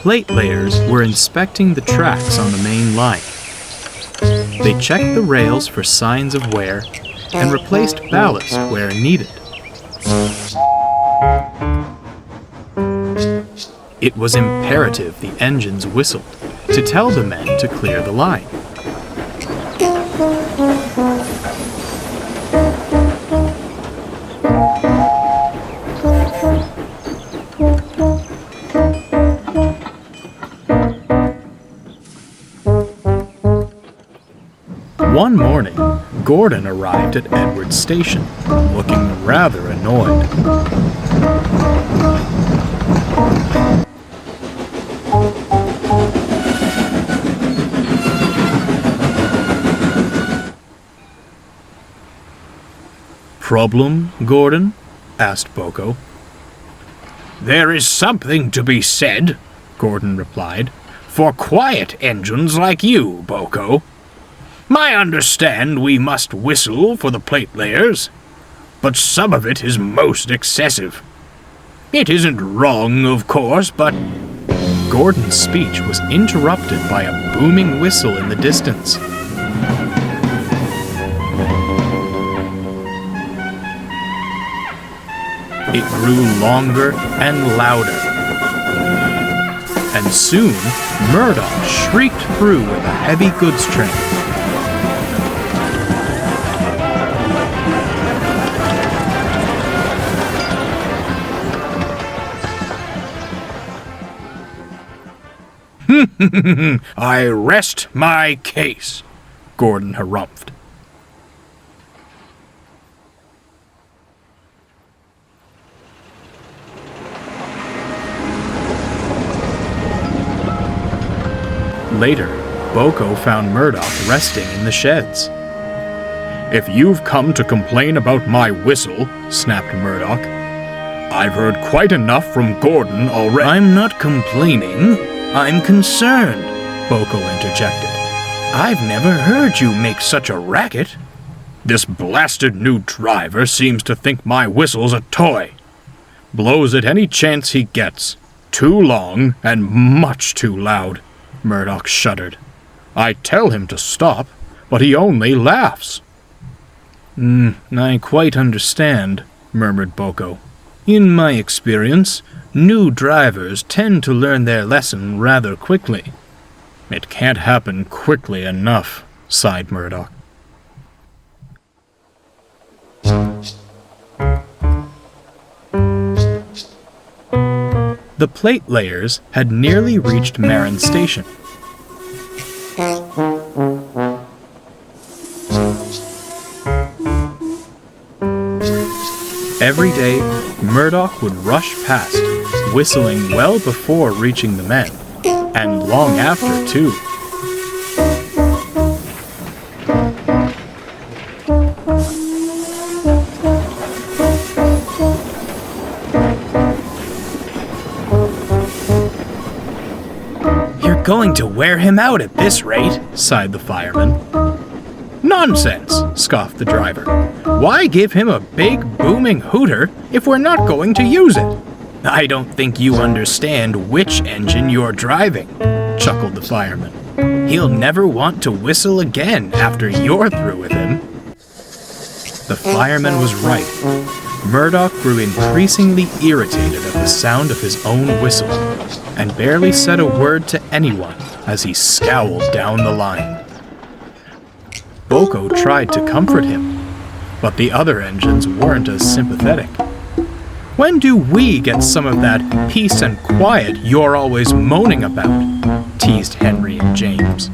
Plate layers were inspecting the tracks on the main line. They checked the rails for signs of wear and replaced ballast where needed. It was imperative the engines whistled to tell the men to clear the line. One morning, Gordon arrived at Edward's station, looking rather annoyed. "Problem, Gordon?" asked Boko. "There is something to be said," Gordon replied, "for quiet engines like you, Boko. I understand we must whistle for the plate layers, but some of it is most excessive. It isn't wrong, of course, but—" Gordon's speech was interrupted by a booming whistle in the distance. It grew longer and louder, and soon Murdoch shrieked through with a heavy goods train. "I rest my case," Gordon harumphed. Later, Boko found Murdoch resting in the sheds. "If you've come to complain about my whistle," snapped Murdoch, "I've heard quite enough from Gordon already." "I'm not complaining. I'm concerned," Boko interjected. "I've never heard you make such a racket." "This blasted new driver seems to think my whistle's a toy. Blows at any chance he gets. Too long and much too loud." Murdoch shuddered. "I tell him to stop, but he only laughs." I quite understand," murmured Boko. "In my experience, new drivers tend to learn their lesson rather quickly." "It can't happen quickly enough," sighed Murdoch. The plate layers had nearly reached Marin Station. Every day, Murdoch would rush past, whistling well before reaching the men, and long after, too. "You're going to wear him out at this rate," sighed the fireman. "Nonsense," scoffed the driver. "Why give him a big, booming hooter if we're not going to use it?" "I don't think you understand which engine you're driving," chuckled the fireman. "He'll never want to whistle again after you're through with him." The fireman was right. Murdoch grew increasingly irritated at the sound of his own whistle, and barely said a word to anyone as he scowled down the line. Boko tried to comfort him, but the other engines weren't as sympathetic. "When do we get some of that peace and quiet you're always moaning about?" teased Henry and James.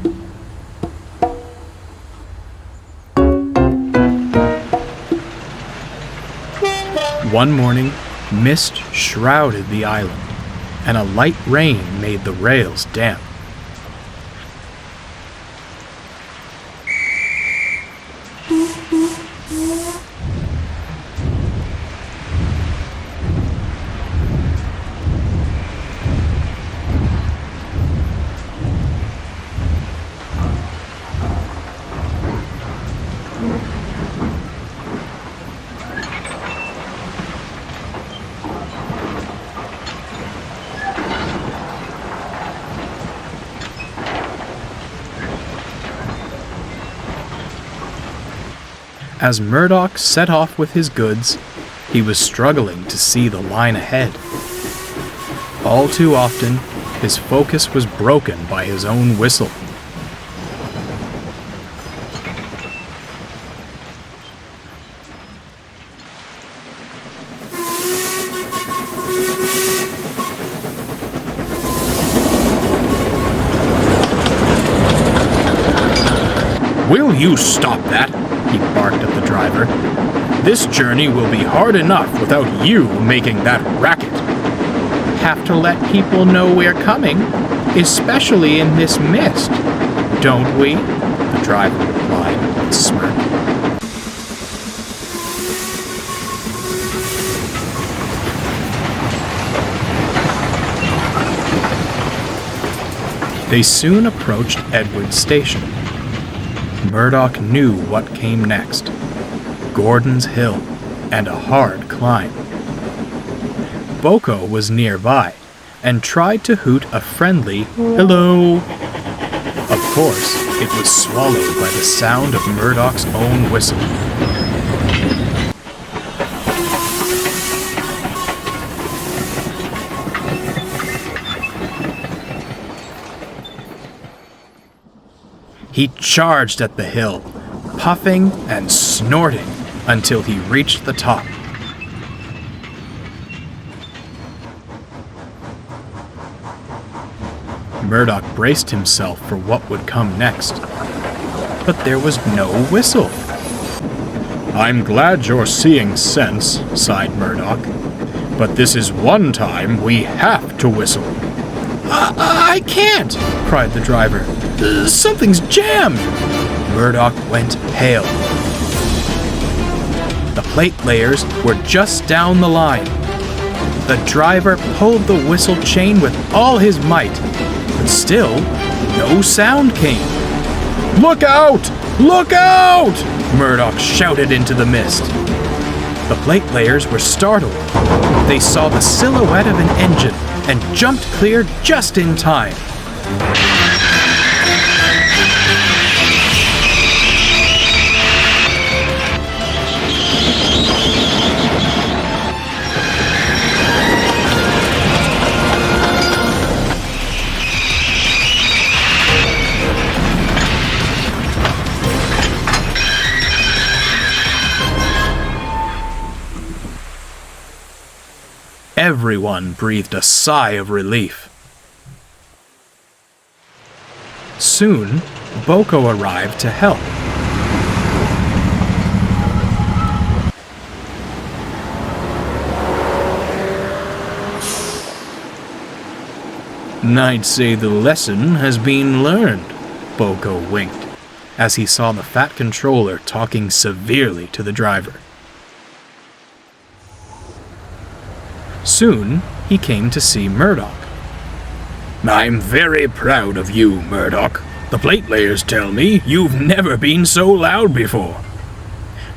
One morning, mist shrouded the island, and a light rain made the rails damp. As Murdoch set off with his goods, he was struggling to see the line ahead. All too often, his focus was broken by his own whistle. Will you stop that? He barked at the driver. This journey will be hard enough without you making that racket. Have to let people know we're coming, especially in this mist, don't we? The driver replied with a smirk. They soon approached Edward's station. Murdoch knew what came next. Gordon's Hill, and a hard climb. Boko was nearby, and tried to hoot a friendly hello. Of course, it was swallowed by the sound of Murdoch's own whistle. He charged at the hill, puffing and snorting until he reached the top. Murdoch braced himself for what would come next, but there was no whistle. I'm glad you're seeing sense, sighed Murdoch, but this is one time we have to whistle. I can't, cried the driver. Something's jammed. Murdoch went pale. The plate layers were just down the line. The driver pulled the whistle chain with all his might, but still, no sound came. Look out! Look out! Murdoch shouted into the mist. The plate layers were startled. They saw the silhouette of an engine and jumped clear just in time. Everyone breathed a sigh of relief. Soon, Boko arrived to help. I'd say the lesson has been learned, Boko winked, as he saw the fat controller talking severely to the driver. Soon, he came to see Murdoch. I'm very proud of you, Murdoch. The plate layers tell me you've never been so loud before.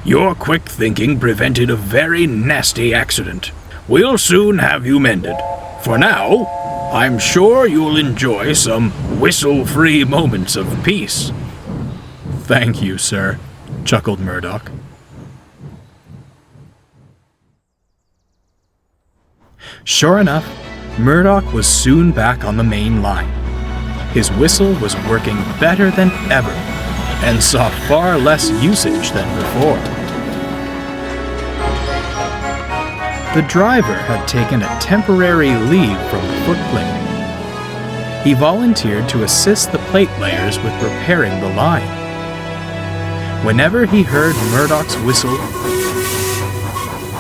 Your quick thinking prevented a very nasty accident. We'll soon have you mended. For now, I'm sure you'll enjoy some whistle-free moments of peace. Thank you, sir, chuckled Murdoch. Sure enough, Murdoch was soon back on the main line. His whistle was working better than ever, and saw far less usage than before. The driver had taken a temporary leave from the footplate. He volunteered to assist the plate layers with repairing the line. Whenever he heard Murdoch's whistle,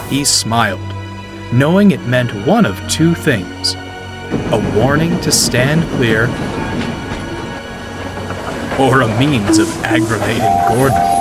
he smiled, knowing it meant one of two things: a warning to stand clear, or a means of aggravating Gordon.